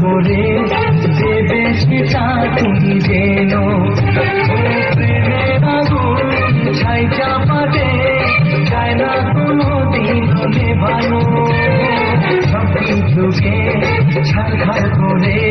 করে দেবে সেটা তুমি যেন। প্রেমের আগুন ছাই চাপাতে যায় না কোনো দিন নেভানো, সব কিছুকে ছাড়খাড় করে